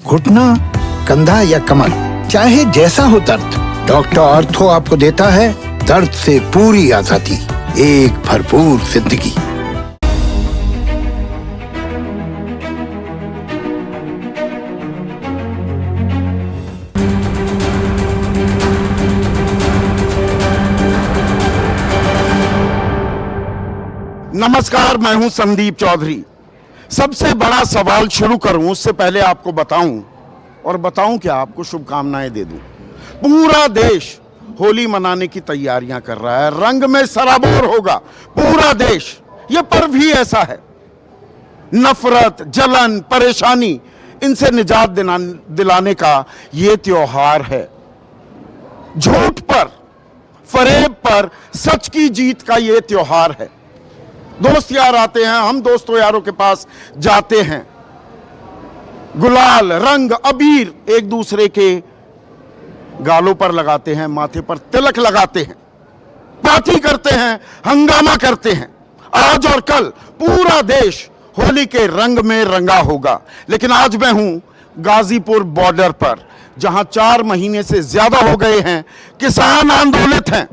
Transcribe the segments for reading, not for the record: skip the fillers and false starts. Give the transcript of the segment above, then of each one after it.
घुटना, कंधा या कमर, चाहे जैसा हो दर्द, डॉक्टर ऑर्थो आपको देता है दर्द से पूरी आजादी, एक भरपूर जिंदगी। नमस्कार, मैं हूं संदीप चौधरी। सबसे बड़ा सवाल शुरू करूं उससे पहले आपको बताऊं क्या, आपको शुभकामनाएं दे दूं। पूरा देश होली मनाने की तैयारियां कर रहा है, रंग में सराबोर होगा पूरा देश। यह पर्व ही ऐसा है, नफरत, जलन, परेशानी, इनसे निजात दिलाने का यह त्योहार है। झूठ पर, फरेब पर सच की जीत का यह त्योहार है। दोस्त यार आते हैं, हम दोस्तों यारों के पास जाते हैं, गुलाल, रंग, अबीर एक दूसरे के गालों पर लगाते हैं, माथे पर तिलक लगाते हैं, पार्टी करते हैं, हंगामा करते हैं। आज और कल पूरा देश होली के रंग में रंगा होगा। लेकिन आज मैं हूं गाजीपुर बॉर्डर पर, जहां 4 महीने से ज्यादा हो गए हैं किसान आंदोलित हैं।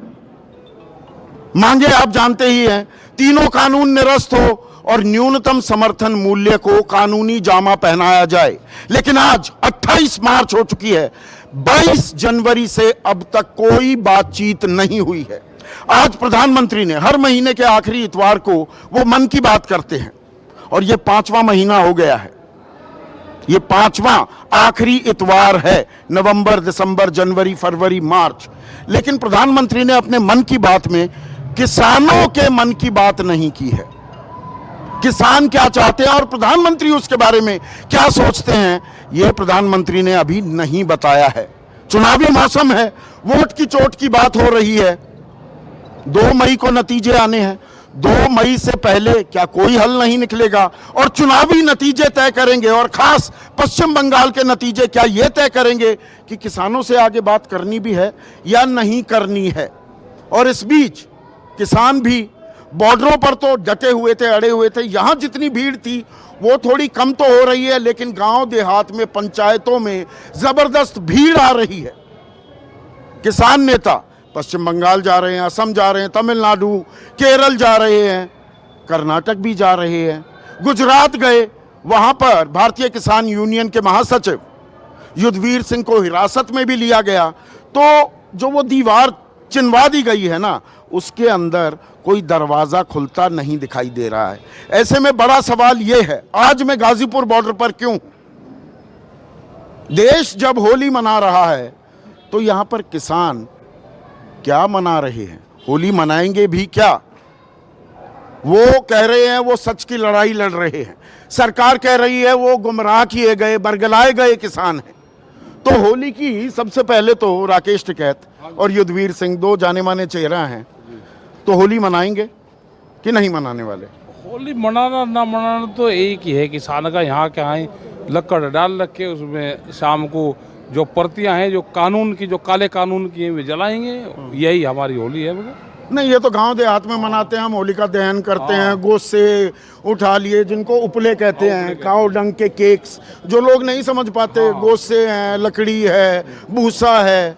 मांगे आप जानते ही हैं, तीनों कानून निरस्त हो और न्यूनतम समर्थन मूल्य को कानूनी जामा पहनाया जाए। लेकिन आज 28 मार्च हो चुकी है, 22 जनवरी से अब तक कोई बातचीत नहीं हुई है। आज प्रधानमंत्री ने हर महीने के आखिरी इतवार को वो मन की बात करते हैं, और ये 5वां महीना हो गया है। ये 5वां आखिरी इतवार है, नवंबर, दिसंबर, जनवरी, फरवरी, मार्च। लेकिन प्रधानमंत्री ने अपने मन की बात में किसानों के मन की बात नहीं की है। किसान क्या चाहते हैं और प्रधानमंत्री उसके बारे में क्या सोचते हैं, यह प्रधानमंत्री ने अभी नहीं बताया है। चुनावी मौसम है, वोट की चोट की बात हो रही है। 2 मई को नतीजे आने हैं। 2 मई से पहले क्या कोई हल नहीं निकलेगा? और चुनावी नतीजे तय करेंगे, और खास पश्चिम बंगाल के नतीजे क्या यह तय करेंगे कि किसानों से आगे बात करनी भी है या नहीं करनी है। और इस बीच किसान भी बॉर्डरों पर तो डटे हुए थे, अड़े हुए थे। यहां जितनी भीड़ थी वो थोड़ी कम तो हो रही है, लेकिन गांव देहात में, पंचायतों में जबरदस्त भीड़ आ रही है। किसान नेता पश्चिम बंगाल जा रहे हैं, असम जा रहे हैं, तमिलनाडु, केरल जा रहे हैं, कर्नाटक भी जा रहे हैं, गुजरात गए। वहां पर भारतीय किसान यूनियन के महासचिव युद्धवीर सिंह को हिरासत में भी लिया गया। तो जो वो दीवार चिनवा दी गई है ना, उसके अंदर कोई दरवाजा खुलता नहीं दिखाई दे रहा है। ऐसे में बड़ा सवाल यह है, आज मैं गाजीपुर बॉर्डर पर क्यों? देश जब होली मना रहा है तो यहां पर किसान क्या मना रहे हैं? होली मनाएंगे भी क्या? वो कह रहे हैं वो सच की लड़ाई लड़ रहे हैं, सरकार कह रही है वो गुमराह किए गए, बरगलाए गए किसान हैं। तो होली की सबसे पहले तो राकेश टिकैत और युद्धवीर सिंह 2 जाने माने चेहरा हैं, तो होली मनाएंगे कि नहीं मनाने वाले? होली मनाना ना मनाना तो एक ही है, किसान का। यहाँ क्या है, लक्कड़ डाल रखे, उसमें शाम को जो प्रतियां हैं, जो कानून की, जो काले कानून की हैं, वे जलाएंगे। यही हमारी होली है। नहीं, ये तो गांव देहात में मनाते हैं, हम होलिका दहन करते हैं, गोश्त से उठा लिए, जिनको उपले कहते हैं, काऊ डंग के केक्स, जो लोग नहीं समझ पाते, गोश्त से है, लकड़ी है, भूसा है,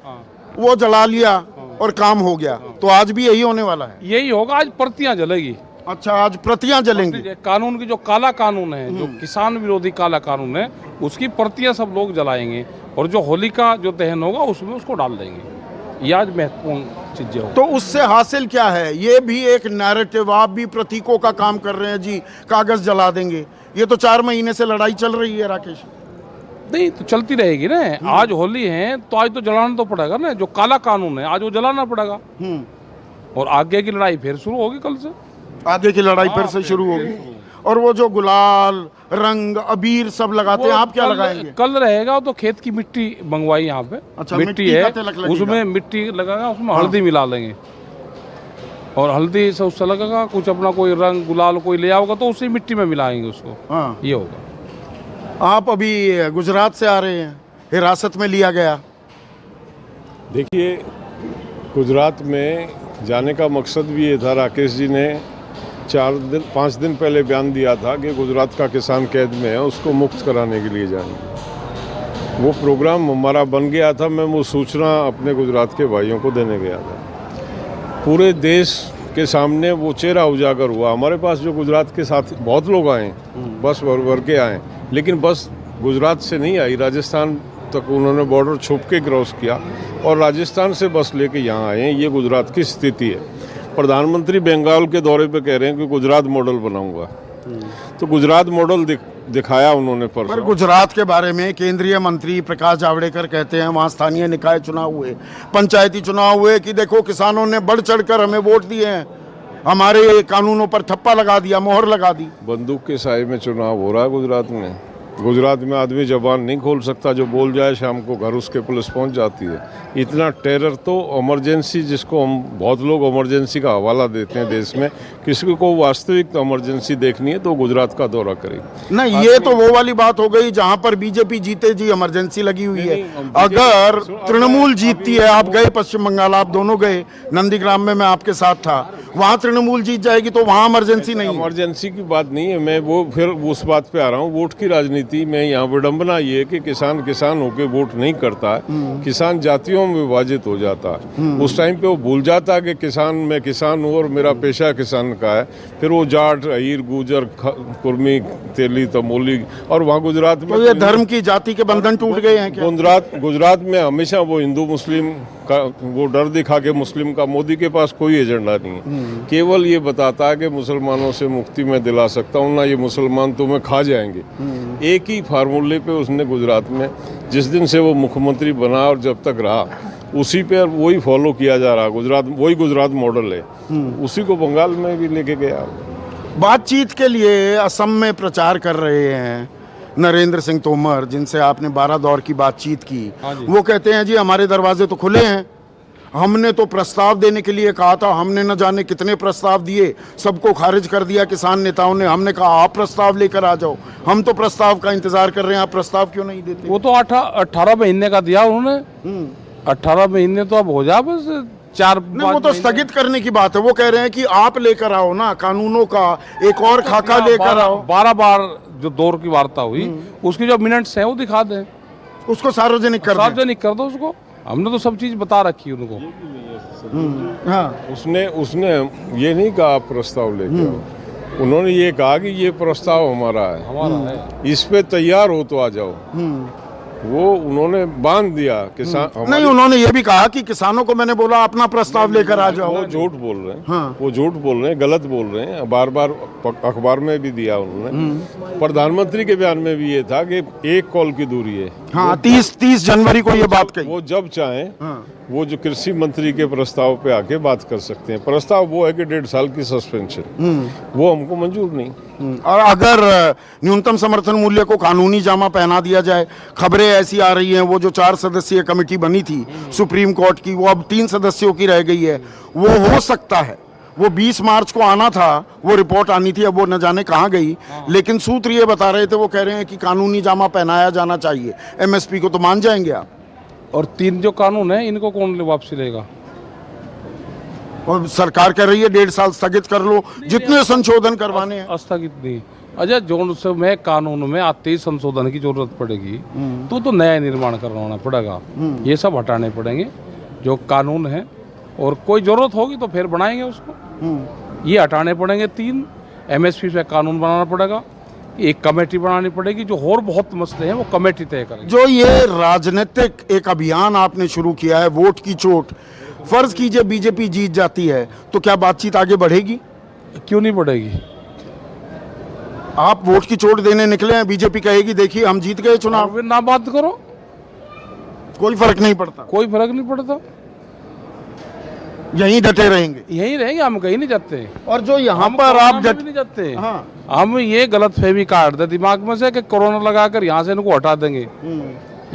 वो जला लिया और काम हो गया। तो आज भी यही होने वाला है? यही होगा, आज प्रतियां जलेगी। अच्छा, आज प्रतियां जलेंगी। कानून की जो काला कानून है, जो किसान विरोधी काला कानून है, उसकी प्रतियां सब लोग जलाएंगे, और जो होलिका जो दहन होगा उसमें उसको डाल देंगे। ये आज महत्वपूर्ण चीजें हो। तो उससे हासिल क्या है? ये भी एक नैरेटिव, आप भी प्रतीकों का काम कर रहे हैं जी, कागज जला देंगे। ये तो 4 महीने से लड़ाई चल रही है राकेश। नहीं तो चलती रहेगी ना। आज होली है तो आज तो जलाना तो पड़ेगा ना, जो काला कानून है आज वो जलाना पड़ेगा। और आगे की लड़ाई फिर शुरू होगी, कल से आगे की लड़ाई फिर से शुरू होगी। और वो जो गुलाल, रंग, अबीर सब लगाते हैं, आप क्या लगाएंगे? कल रहेगा तो खेत की मिट्टी मंगवाई यहाँ पे। अच्छा, मिट्टी है, उसमें मिट्टी लगाएगा, उसमें हल्दी मिला लेंगे, और हल्दी से उससे लगेगा कुछ अपना कोई रंग गुलाल कोई ले आओगे तो उसी मिट्टी में मिलाएंगे उसको। ये होगा। आप अभी गुजरात से आ रहे हैं, हिरासत में लिया गया। देखिए, गुजरात में जाने का मकसद भी ये था, राकेश जी ने 5 दिन पहले बयान दिया था कि गुजरात का किसान कैद में है, उसको मुक्त कराने के लिए जाएंगे। वो प्रोग्राम हमारा बन गया था, मैं वो सूचना अपने गुजरात के भाइयों को देने गया था। पूरे देश के सामने वो चेहरा उजागर हुआ। हमारे पास जो गुजरात के साथ बहुत लोग आए, बस भर के आए, लेकिन बस गुजरात से नहीं आई, राजस्थान तक उन्होंने बॉर्डर छुप के क्रॉस किया और राजस्थान से बस लेके यहाँ आए हैं। ये गुजरात की स्थिति है। प्रधानमंत्री बंगाल के दौरे पे कह रहे हैं कि गुजरात मॉडल बनाऊंगा, तो गुजरात मॉडल दिखाया उन्होंने पर गुजरात के बारे में केंद्रीय मंत्री प्रकाश जावड़ेकर कहते हैं, वहाँ स्थानीय निकाय चुनाव हुए, पंचायती चुनाव हुए, कि देखो किसानों ने बढ़ चढ़कर हमें वोट दिए हैं, हमारे कानूनों पर ठप्पा लगा दिया, मोहर लगा दी। बंदूक के साए में चुनाव हो रहा है गुजरात में। गुजरात में आदमी जबान नहीं खोल सकता, जो बोल जाए शाम को घर उसके पुलिस पहुंच जाती है। इतना टेरर तो इमरजेंसी, जिसको हम बहुत लोग इमरजेंसी का हवाला देते हैं देश में, किसी को वास्तविक इमरजेंसी देखनी है तो गुजरात का दौरा करे। नहीं, ये तो वो वाली बात हो गई जहां पर बीजेपी जीते जी इमरजेंसी लगी हुई है। अगर तृणमूल जीतती है, आप गए पश्चिम बंगाल, आप दोनों गए, नंदीग्राम में मैं आपके साथ था, वहां तृणमूल जीत जाएगी तो वहां इमरजेंसी नहीं। इमरजेंसी की बात नहीं है, मैं वो फिर उस बात पे आ रहा हूँ, वोट की राजनीति में यहाँ विडंबना ये है कि किसान किसान होके वोट नहीं करता है, किसान जातियों में विभाजित हो जाता है। उस टाइम पे वो भूल जाता है कि किसान, मैं किसान हूँ और मेरा पेशा किसान का है। फिर वो जाट, अहीर, गुजर, कुर्मी, तेली, तमोली, और वहाँ गुजरात में तो ये धर्म की, जाति के बंधन टूट गए हैं क्या? गुजरात में हमेशा वो हिंदू मुस्लिम का वो डर दिखा के मुस्लिम का, मोदी के पास कोई एजेंडा नहीं है, केवल ये बताता है कि मुसलमानों से मुक्ति मैं दिला सकता हूँ ना, ये मुसलमान तुम्हें खा जाएंगे। एक ही फार्मूले पे उसने गुजरात में, जिस दिन से वो मुख्यमंत्री बना और जब तक रहा, उसी पे वही फॉलो किया जा रहा। गुजरात वही गुजरात मॉडल है, उसी को बंगाल में भी लेके गया। बातचीत के लिए असम में प्रचार कर रहे हैं नरेंद्र सिंह तोमर, जिनसे आपने 12 दौर की बातचीत की। वो कहते हैं जी हमारे दरवाजे तो खुले हैं, हमने तो प्रस्ताव देने के लिए कहा था, हमने न जाने कितने प्रस्ताव दिए, सबको खारिज कर दिया किसान नेताओं ने। हमने कहा आप प्रस्ताव लेकर आ जाओ, हम तो प्रस्ताव का इंतजार कर रहे हैं, आप प्रस्ताव क्यों नहीं देते? वो तो 18 महीने का दिया उन्होंने, 18 महीने तो अब हो जा बस 4-5। वो तो स्थगित करने की बात है। वो कह रहे हैं कि आप लेकर आओ ना कानूनों का एक और खाका लेकर आओ। 12 बार जो दौर की वार्ता हुई, उसकी जो मिनट्स हैं वो दिखा दें, उसको सार्वजनिक कर दो उसको। हमने तो सब चीज बता रखी है उनको। हाँ, उसने ये नहीं कहा आप प्रस्ताव लेके आओ, उन्होंने ये कहा कि ये प्रस्ताव हमारा है, इस पे तैयार हो तो आ जाओ। वो उन्होंने बांध दिया किसान। नहीं, उन्होंने ये भी कहा कि किसानों को मैंने बोला अपना प्रस्ताव लेकर आ जाओ। वो झूठ बोल रहे हैं। हाँ। वो झूठ बोल रहे हैं, गलत बोल रहे हैं। बार बार अखबार में भी दिया उन्होंने, प्रधानमंत्री के बयान में भी ये था कि 1 कॉल की दूरी है। हाँ, 30 जनवरी को ये बात कही। वो जब चाहें वो जो कृषि मंत्री के प्रस्ताव पे आके बात कर सकते हैं। प्रस्ताव वो है कि 1.5 साल की सस्पेंशन, वो हमको मंजूर नहीं। और अगर न्यूनतम समर्थन मूल्य को कानूनी जामा पहना दिया जाए, खबरें ऐसी आ रही हैं, वो जो 4 सदस्यीय कमेटी बनी थी सुप्रीम कोर्ट की, वो अब 3 सदस्यों की रह गई है। वो हो सकता है, वो 20 मार्च को आना था, वो रिपोर्ट आनी थी, अब वो न जाने कहाँ गई। लेकिन सूत्र ये बता रहे थे, वो कह रहे हैं कि कानूनी जामा पहनाया जाना चाहिए। MSP को तो मान जाएंगे आप? और 3 जो कानून है इनको कौन वापसी लेगा? और सरकार कह रही है 1.5 साल स्थगित कर लो, जितने संशोधन करवाने हैं। स्थगित नहीं, अजय जोन से में कानून में आते ही संशोधन की जरूरत पड़ेगी तो नया निर्माण करवाना पड़ेगा। ये सब हटाने पड़ेंगे जो कानून है, और कोई जरूरत होगी तो फिर बनाएंगे उसको। ये हटाने पड़ेंगे 3, MSP पे कानून बनाना पड़ेगा, एक कमेटी बनानी पड़ेगी, जो और बहुत मसले हैं वो कमेटी तय करेगी। जो ये राजनीतिक एक अभियान आपने शुरू किया है, वोट की चोट, फर्ज कीजिए बीजेपी जीत जाती है तो क्या बातचीत आगे बढ़ेगी? क्यों नहीं बढ़ेगी? आप वोट की चोट देने निकले हैं, बीजेपी कहेगी देखिए हम जीत गए चुनाव, ना बात करो, कोई फर्क नहीं पड़ता। कोई फर्क नहीं पड़ता, यहीं डटे रहेंगे, यहीं रहेंगे, हम कहीं नहीं जाते। और जो यहाँ पर आप नहीं जाते, हाँ। हम ये गलतफहमी काट दे दिमाग में से कि कोरोना लगाकर यहाँ से इनको हटा देंगे।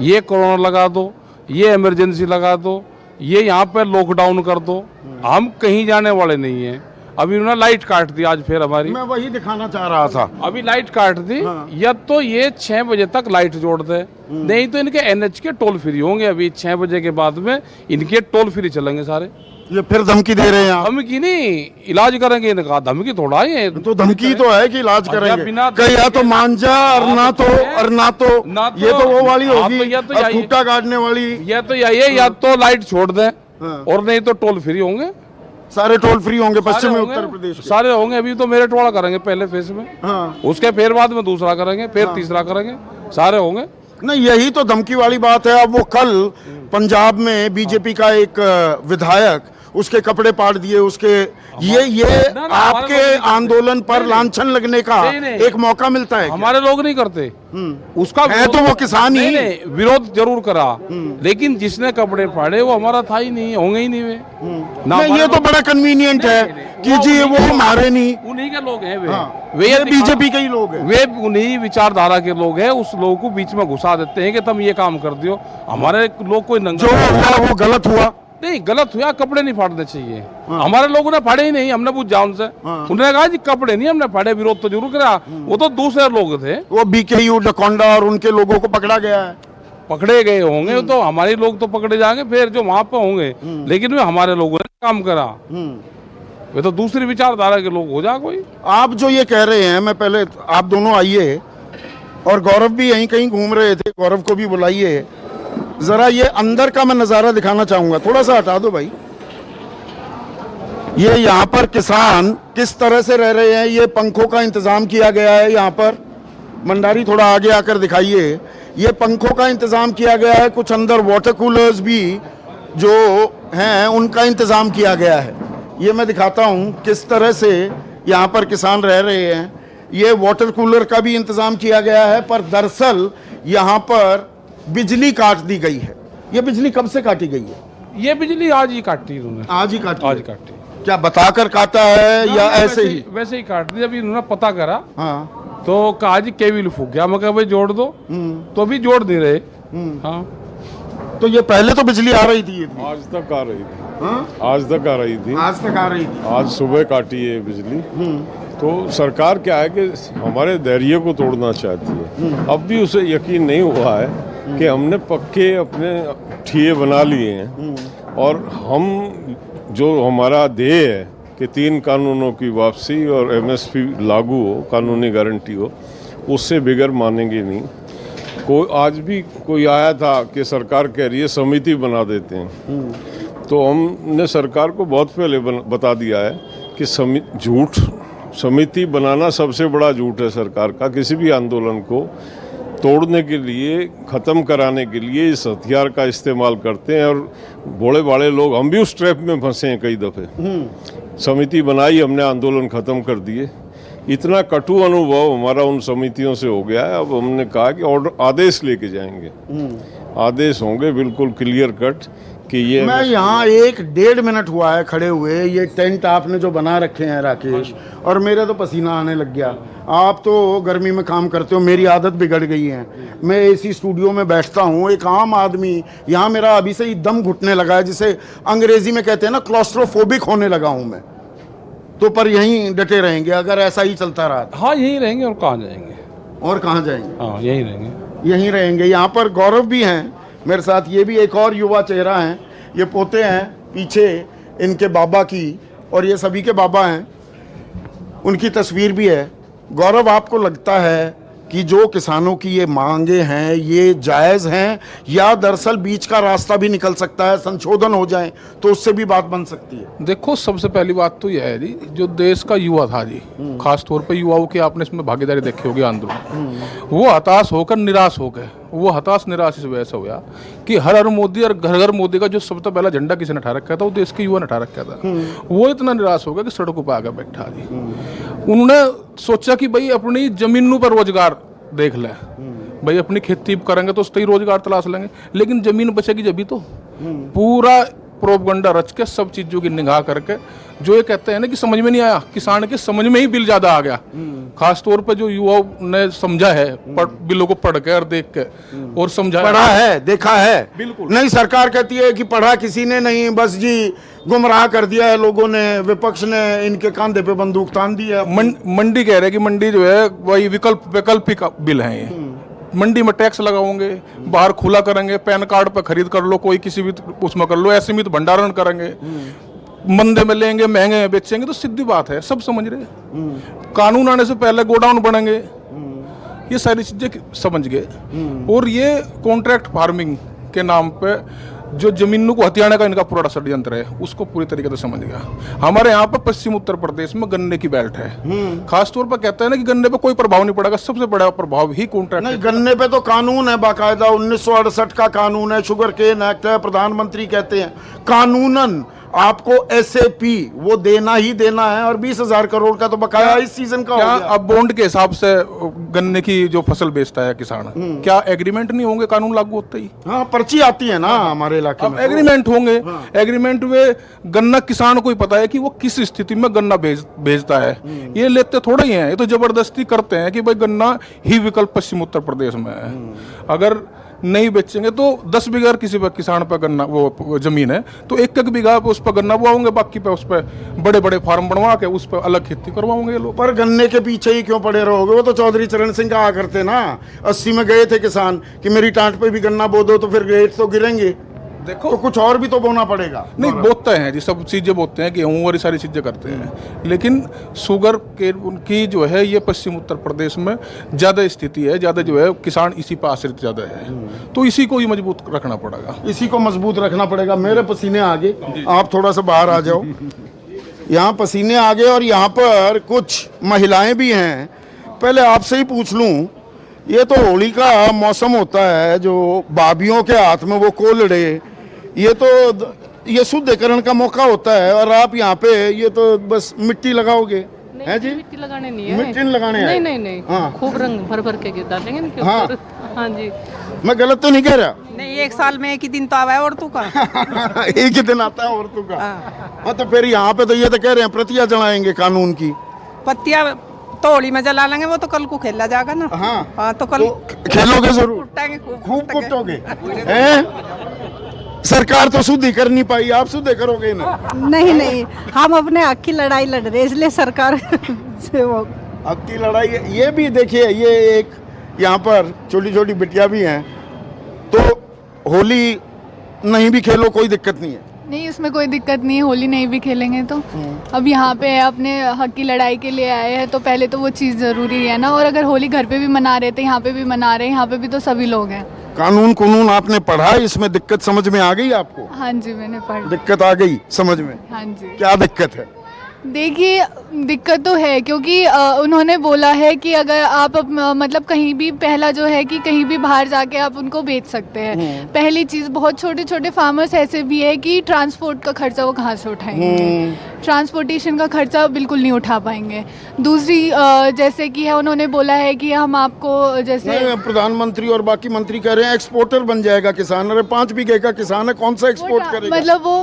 ये कोरोना लगा दो, ये इमरजेंसी लगा दो, ये यहाँ पे लॉकडाउन कर दो। हम कहीं जाने वाले नहीं हैं, अभी उन्होंने लाइट काट दी आज फिर हमारी, मैं वही दिखाना चाह रहा था। अभी लाइट काट दी। या तो ये 6 बजे तक लाइट जोड़ दे, नहीं तो इनके एनएच के टोल फ्री होंगे। अभी 6 बजे के बाद में इनके टोल फ्री चलेंगे सारे। ये फिर धमकी दे रहे हैं आप? धमकी नहीं, इलाज करेंगे इनका। धमकी थोड़ा ही है, तो धमकी तो है कि इलाज करेंगे। बिना कहीं या तो मान जा और ना तो ये तो वो वाली होगी, अब खूंटा काटने वाली। या तो या तो लाइट छोड़ दें और नहीं तो टोल फ्री होंगे। सारे टोल फ्री होंगे पश्चिमी उत्तर प्रदेश के? सारे होंगे। अभी तो मेरठ वाला करेंगे पहले फेज में, उसके फिर बाद में दूसरा करेंगे, फिर तीसरा करेंगे, सारे होंगे। नहीं, यही तो धमकी वाली बात है। अब वो कल पंजाब में बीजेपी का एक विधायक, उसके कपड़े पाड़ दिए, उसके ये आपके आंदोलन पर लांछन लगने का एक मौका मिलता है। हमारे लोग नहीं करते उसका है, तो वो किसान ही विरोध जरूर करा, लेकिन जिसने कपड़े फाड़े वो हमारा था ही नहीं, होंगे ही नहीं वे। ना ये तो बड़ा कन्वीनियंट है कि जी वो मारे नहीं, उन्हीं के लोग हैं वे। वे बीजेपी के ही लोग हैं, वे उन्हीं विचारधारा के लोग हैं। उस लोग को बीच में घुसा देते हैं कि तुम ये काम कर दियो। हमारे लोग कोई नंगा जो हुआ वो गलत हुआ नहीं, गलत हुआ। कपड़े नहीं फाड़ने चाहिए। हमारे लोगों ने फाड़े ही नहीं। हमने पूछा उनसे, उन्होंने कहा जी कपड़े नहीं हमने फाड़े, विरोध तो जरूर करा। वो तो दूसरे लोग थे, वो बीकेयू डकोंडा और उनके लोगों को पकड़ा गया है। पकड़े गए होंगे तो हमारे लोग तो पकड़े जाएंगे फिर जो वहां पे होंगे, लेकिन वे हमारे लोगों ने काम करा। वे तो दूसरी विचारधारा के लोग हो जा कोई। आप जो ये कह रहे हैं, मैं पहले आप दोनों आइए, और गौरव भी यहीं कहीं घूम रहे थे, गौरव को भी बुलाइए जरा। ये अंदर का मैं नजारा दिखाना चाहूंगा, थोड़ा सा हटा दो भाई। ये यहाँ पर किसान किस तरह से रह रहे हैं। ये पंखों का इंतजाम किया गया है यहाँ पर। मंडारी थोड़ा आगे आकर दिखाइए। ये पंखों का इंतजाम किया गया है, कुछ अंदर वाटर कूलर्स भी जो हैं उनका इंतजाम किया गया है। ये मैं दिखाता हूँ किस तरह से यहाँ पर किसान रह रहे हैं। ये वाटर कूलर का भी इंतजाम किया गया है, पर दरअसल यहाँ पर बिजली काट दी गई है। ये बिजली कब से काटी गई है? ये बिजली आज ही काटी उन्होंने। आज ही काटी? आज काटी। क्या बताकर काटा है या ऐसे ही? वैसे ही काट दिया। अभी उन्होंने पता करा, हाँ, तो कहा जी केबल फूक गया। मैं कहा भाई जोड़ दो, तो अभी जोड़ नहीं रहे। हाँ, तो ये पहले तो बिजली आ रही थी? आज तक आ रही थी। हाँ? आज तक आ रही थी। आज तक आ रही थी। आज सुबह काटी है बिजली। तो सरकार क्या है कि हमारे धैर्य को तोड़ना चाहती है। अब भी उसे यकीन नहीं हुआ है कि हमने पक्के अपने ठिये बना लिए हैं, और हम जो हमारा ध्येय है कि 3 कानूनों की वापसी और एमएसपी लागू हो, कानूनी गारंटी हो, उससे बिगड़ मानेंगे नहीं। आज भी कोई आया था कि सरकार कह रही है समिति बना देते हैं, तो हमने सरकार को बहुत पहले बता दिया है कि समिति बनाना सबसे बड़ा झूठ है सरकार का। किसी भी आंदोलन को तोड़ने के लिए, ख़त्म कराने के लिए इस हथियार का इस्तेमाल करते हैं, और बड़े बड़े लोग, हम भी उस ट्रैप में फंसे हैं कई दफ़े। समिति बनाई, हमने आंदोलन ख़त्म कर दिए। इतना कटु अनुभव हमारा उन समितियों से हो गया है। अब हमने कहा कि ऑर्डर, आदेश लेके जाएंगे। आदेश होंगे बिल्कुल क्लियर कट कि ये। मैं यहाँ 1-1.5 मिनट हुआ है खड़े हुए। ये टेंट आपने जो बना रखे हैं राकेश, और मेरे तो पसीना आने लग गया। आप तो गर्मी में काम करते हो, मेरी आदत बिगड़ गई है। मैं एसी स्टूडियो में बैठता हूँ, एक आम आदमी, यहाँ मेरा अभी से ही दम घुटने लगा है, जिसे अंग्रेजी में कहते हैं ना, क्लॉस्ट्रोफोबिक होने लगा हूँ मैं। तो पर यहीं डटे रहेंगे अगर ऐसा ही चलता रहा? हाँ, यहीं रहेंगे। और कहाँ जाएंगे? और कहाँ जाएंगे? हाँ, यहीं रहेंगे। यहीं रहेंगे। यहाँ पर गौरव भी हैं मेरे साथ। ये भी एक और युवा चेहरा हैं। ये पोते हैं पीछे इनके बाबा की, और ये सभी के बाबा हैं। उनकी तस्वीर भी है। गौरव, आपको लगता है कि जो किसानों की ये मांगे हैं ये जायज़ हैं, या दरअसल बीच का रास्ता भी निकल सकता है, संशोधन हो जाए तो उससे भी बात बन सकती है? देखो, सबसे पहली बात तो यह है जी, जो देश का युवा था जी, खास तौर पर युवाओं की आपने इसमें भागीदारी देखी होगी आंदोलन, वो हताश होकर निराश हो गए। वो हताश निराश इस वजह से हुआ कि हर हर मोदी और घर घर मोदी का जो सबसे पहला झंडा किसी ने उठा रखा था, वो देश के युवा ने उठा रखा था। वो इतना निराश हो गया कि सड़कों पर आकर बैठा जी। उन्होंने सोचा कि भाई अपनी जमीनों पर रोजगार देख लें, भाई अपनी खेती करेंगे तो उससे ही रोजगार तलाश लेंगे, लेकिन जमीन बचेगी जब भी तो। पूरा प्रोपगंडा रच के सब चीजों की निगाह करके जो ये कहते हैं ना कि समझ में नहीं आया, किसान के समझ में ही बिल ज्यादा आ गया। खास तौर पे जो युवाओं ने समझा है बिलों को पढ़ के और देख के और समझा पढ़ा है, देखा है। बिल्कुल। नहीं, सरकार कहती है कि पढ़ा किसी ने नहीं, बस जी गुमराह कर दिया है लोगों ने, विपक्ष ने इनके कांधे पे बंदूक तान दी है। मंडी कह रहे हैं कि मंडी जो है वही वैकल्पिक बिल है ये। मंडी में टैक्स लगाओगे, बाहर खुला करेंगे, पैन कार्ड पे खरीद कर लो, कोई किसी भी उसमें कर लो, ऐसे में तो भंडारण करेंगे, मंदे में लेंगे, महंगे में बेचेंगे, तो सीधी बात है, सब समझ रहे हैं। कानून आने से पहले गोडाउन बनेंगे, ये सारी चीजें समझ गए। और ये कॉन्ट्रैक्ट फार्मिंग के नाम पे जो जमीनों को हथियाने का इनका पूरा षड्यंत्र है, उसको पूरी तरीके से समझ गया। हमारे यहाँ पर पश्चिम उत्तर प्रदेश में गन्ने की बेल्ट है, खास तौर पर कहते हैं ना कि गन्ने पे कोई प्रभाव नहीं पड़ेगा, सबसे बड़ा प्रभाव ही कॉन्ट्रैक्ट। नहीं, गन्ने पे तो कानून है बाकायदा, 1968 का कानून है, शुगर केन एक्ट है, प्रधानमंत्री कहते हैं कानूनन आपको एसएपी वो देना ही देना है, और 20,000 करोड़ का तो बकाया इस सीजन का हो क्या गया। अब बॉन्ड के हिसाब से गन्ने की जो फसल बेचता है किसान, क्या एग्रीमेंट नहीं होंगे कानून लागू होते ही? हाँ, पर्ची आती है ना हमारे इलाके अब में। एग्रीमेंट होंगे, एग्रीमेंट में गन्ना किसान को ही पता है कि वो किस स्थिति में गन्ना भेजता है। ये लेते थोड़ा ही हैं, ये तो जबरदस्ती करते हैं कि भाई गन्ना ही विकल्प पश्चिम उत्तर प्रदेश में है। अगर नहीं बेचेंगे तो 10 बीघा किसी पर किसान पर गन्ना वो जमीन है तो 1-1 बीघा पे उस पर गन्ना बोआओगे, बाकी पे उस पर बड़े बड़े फार्म बनवा के उस पर अलग खेती करवाओगे लोग। पर गन्ने के पीछे ही क्यों पड़े रहोगे? वो तो चौधरी चरण सिंह कहा करते ना, 80 में गए थे किसान कि मेरी टांट पे भी गन्ना बो दो तो फिर रेट तो गिरेंगे। देखो तो कुछ और भी तो बोना पड़ेगा। नहीं, बोते हैं जी, सब चीजें बोते हैं, गेहूं और ये सारी चीजें करते हैं, लेकिन शुगर के उनकी जो है ये पश्चिम उत्तर प्रदेश में ज्यादा स्थिति है, ज्यादा जो है किसान इसी पर आश्रित ज्यादा है, तो इसी को ही मजबूत रखना पड़ेगा। इसी को मजबूत रखना पड़ेगा। मेरे पसीने आगे, आप थोड़ा सा बाहर आ जाओ। यहाँ पसीने आगे, और यहाँ पर कुछ महिलाएं भी हैं। पहले आपसे ही पूछ लूं, ये तो होली का मौसम होता है, जो भाभियों के हाथ में वो कोलड़े, ये शुद्धिकरण का मौका होता है, और आप यहाँ पे ये तो बस मिट्टी लगाओगे है जी? मिट्टी लगाने नहीं है, मिट्टी लगाने नहीं है। नहीं नहीं, हाँ। खूब रंग भर भर के डालेंगे इनके हाँ। ऊपर। हाँ जी। मैं गलत तो नहीं कह रहा? नहीं, एक साल में एक ही दिन तो आवा है औरतों का। एक ही दिन आता है औरतों का। हाँ, तो फिर यहाँ पे तो ये तो कह रहे हैं प्रतियां जलाएंगे कानून की। पत्तियां तो होली में जला लेंगे, वो तो कल को खेला जाएगा ना। हाँ तो कल खेलोगे जरूर, कुटाएंगे, खूब कुटोगे हैं? सरकार तो शुद्ध ही कर नहीं पाई, आप शुद्ध करोगे ना? नहीं नहीं, हम अपने हक की लड़ाई लड़ रहे हैं, इसलिए सरकार से वो हक की लड़ाई। ये भी देखिए, ये एक यहाँ पर छोटी छोटी बिटिया भी हैं, तो होली नहीं भी खेलो कोई दिक्कत नहीं है। नहीं, इसमें कोई दिक्कत नहीं है, होली नहीं भी खेलेंगे तो। अब यहाँ पे अपने हक की लड़ाई के लिए आए हैं तो पहले तो वो चीज़ ज़रूरी है ना। और अगर होली घर पे भी मना रहे थे, यहाँ पे भी मना रहे हैं, यहाँ पे भी तो सभी लोग हैं। कानून आपने पढ़ा, इसमें दिक्कत समझ में आ गई आपको? हाँ जी, मैंने पढ़। दिक्कत आ गई समझ में? हाँ जी। क्या दिक्कत है? देखिए, दिक्कत तो है क्योंकि उन्होंने बोला है कि अगर आप मतलब कहीं भी, पहला जो है कि कहीं भी बाहर जाके आप उनको बेच सकते हैं। पहली चीज़, बहुत छोटे छोटे फार्मर्स ऐसे भी है कि ट्रांसपोर्ट का खर्चा वो कहाँ से उठाएंगे, ट्रांसपोर्टेशन का खर्चा बिल्कुल नहीं उठा पाएंगे। दूसरी जैसे कि है, उन्होंने बोला है कि हम आपको जैसे प्रधानमंत्री और बाकी मंत्री कह रहे हैं एक्सपोर्टर बन जाएगा किसान। अरे 5 बीघे का किसान है, कौन सा एक्सपोर्ट करेगा? मतलब वो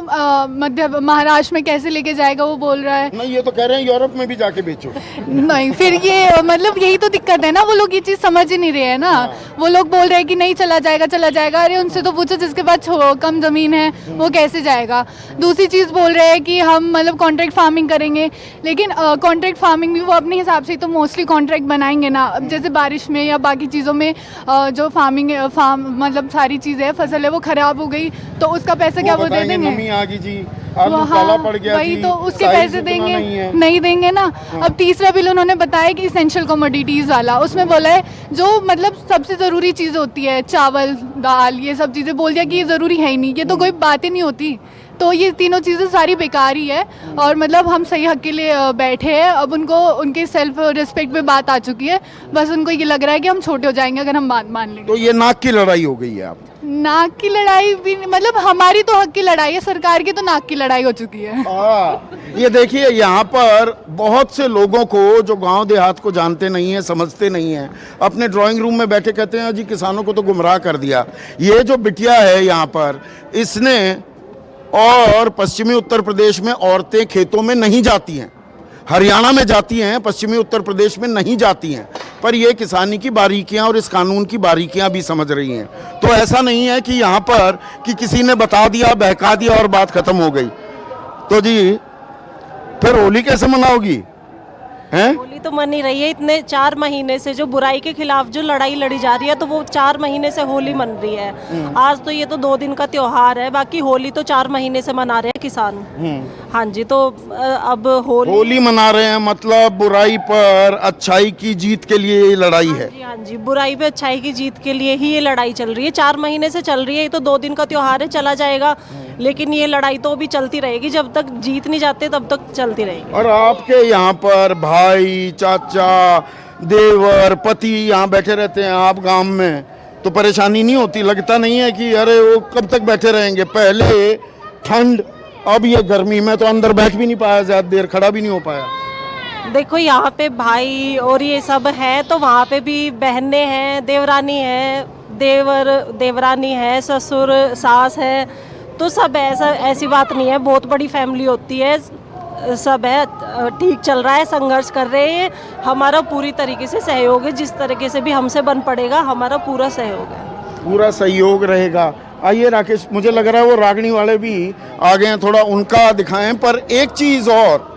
मध्य महाराष्ट्र में कैसे लेके जाएगा वो बोल रहा है। नहीं, ये तो कह रहे हैं यूरोप में भी जाके बेचो। नहीं, फिर ये मतलब यही तो दिक्कत है ना, वो लोग ये चीज समझ ही नहीं रहे हैं ना। वो लोग बोल रहे हैं कि नहीं चला जाएगा चला जाएगा। अरे उनसे तो पूछो जिसके पास कम जमीन है वो कैसे जाएगा। दूसरी चीज बोल रहे हैं कि हम मतलब कॉन्ट्रैक्ट फार्मिंग करेंगे, लेकिन कॉन्ट्रैक्ट फार्मिंग भी वो अपने हिसाब से तो मोस्टली कॉन्ट्रैक्ट बनाएंगे ना। अब जैसे बारिश में या बाकी चीज़ों में जो फार्म मतलब सारी चीज़ें फसल है वो खराब हो गई तो उसका पैसा क्या वो दे देंगे? नमी आ गई जी, आलू काला पड़ गया वही जी, तो उसके साइज पैसे उतना देंगे नहीं देंगे ना। अब तीसरा बिल उन्होंने बताया कि इसेंशियल कमोडिटीज़ वाला, उसमें बोला है जो मतलब सबसे ज़रूरी चीज़ होती है, चावल दाल ये सब चीज़ें, बोल दिया कि ये ज़रूरी है ही नहीं, ये तो कोई बात ही नहीं होती। तो ये तीनों चीज़ें सारी बेकार ही है और मतलब हम सही हक के लिए बैठे हैं। अब उनको उनके सेल्फ रिस्पेक्ट पे बात आ चुकी है, बस उनको ये लग रहा है कि हम छोटे हो जाएंगे अगर हम बात मान लेंगे। तो ये नाक की लड़ाई हो गई है आप? नाक की लड़ाई भी मतलब हमारी तो हक की लड़ाई है, सरकार की तो नाक की लड़ाई हो चुकी है। ये देखिए, यहाँ पर बहुत से लोगों को जो गांव देहात को जानते नहीं है, समझते नहीं है, अपने ड्राइंग रूम में बैठे कहते हैं जी किसानों को तो गुमराह कर दिया। ये जो बिटिया है यहाँ पर, इसने और पश्चिमी उत्तर प्रदेश में औरतें खेतों में नहीं जाती हैं, हरियाणा में जाती हैं, पश्चिमी उत्तर प्रदेश में नहीं जाती हैं। पर ये किसानी की बारीकियां और इस कानून की बारीकियां भी समझ रही हैं। तो ऐसा नहीं है कि यहाँ पर कि किसी ने बता दिया, बहका दिया और बात खत्म हो गई। तो जी फिर होली कैसे मनाओगी हैं? होली तो मन ही रही है। इतने 4 महीने से जो बुराई के खिलाफ जो लड़ाई लड़ी जा रही है, तो वो 4 महीने से होली मन रही है। आज तो ये तो 2 दिन का त्योहार है, बाकी होली तो 4 महीने से मना रहे हैं किसान। हाँ जी, तो अब होली मना रहे हैं, मतलब बुराई पर अच्छाई की जीत के लिए ये लड़ाई है। हाँ जी, बुराई पे अच्छाई की जीत के लिए ही ये लड़ाई चल रही है। 4 महीने से चल रही है। ये तो 2 दिन का त्योहार है, चला जाएगा, लेकिन ये लड़ाई तो भी चलती रहेगी। जब तक जीत नहीं जाते तब तक चलती रहेगी। और आपके यहाँ पर भाई, चाचा, देवर, पति यहाँ बैठे रहते हैं आप गांव में, तो परेशानी नहीं होती? लगता नहीं है कि अरे वो कब तक बैठे रहेंगे? पहले ठंड, अब ये गर्मी में तो अंदर बैठ भी नहीं पाया, ज्यादा देर खड़ा भी नहीं हो पाया। देखो यहाँ पे भाई और ये सब है, तो वहाँ पे भी बहनें हैं, देवरानी है, देवर देवरानी है, ससुर सास है, तो सब ऐसी बात नहीं है। बहुत बड़ी फैमिली होती है, सब है, ठीक चल रहा है, संघर्ष कर रहे हैं। हमारा पूरी तरीके से सहयोग है, जिस तरीके से भी हमसे बन पड़ेगा हमारा पूरा सहयोग है, पूरा सहयोग रहेगा। आइए राकेश, मुझे लग रहा है वो रागनी वाले भी आ गए हैं, थोड़ा उनका दिखाएं। पर एक चीज और,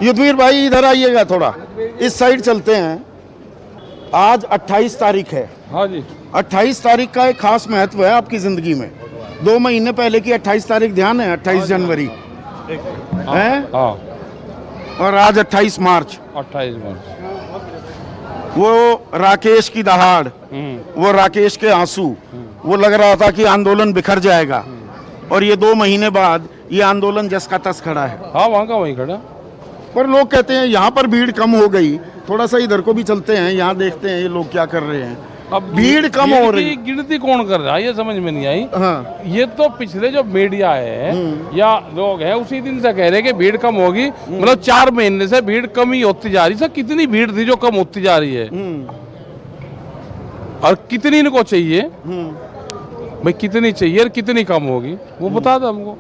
युद्धवीर भाई इधर आइएगा, थोड़ा इस साइड चलते हैं। आज 28 तारीख है। हाँ जी, 28 तारीख का एक खास महत्व है आपकी जिंदगी में। 2 महीने पहले की 28 तारीख ध्यान है? 28 जनवरी है, हाँ, और आज 28 मार्च। 28 मार्च। वो राकेश की दहाड़, वो राकेश के आंसू, वो लग रहा था कि आंदोलन बिखर जाएगा, और ये 2 महीने बाद ये आंदोलन जस का तस खड़ा है। हाँ, वहाँ का वहीं खड़ा। पर लोग कहते हैं यहाँ पर भीड़ कम हो गई, थोड़ा सा इधर को भी चलते हैं, यहाँ देखते हैं ये लोग क्या कर रहे हैं। अब भीड़ कम हो रही, गिनती कौन कर रहा है ये समझ में नहीं आई। हाँ, ये तो पिछले जो मीडिया है या लोग हैं उसी दिन से कह रहे हैं कि भीड़ कम होगी। मतलब 4 महीने से भीड़ कम ही होती जा रही है। सर कितनी भीड़ थी जो कम होती जा रही है, और कितनी इनको चाहिए भाई, कितनी चाहिए और कितनी कम होगी वो बता दो हमको।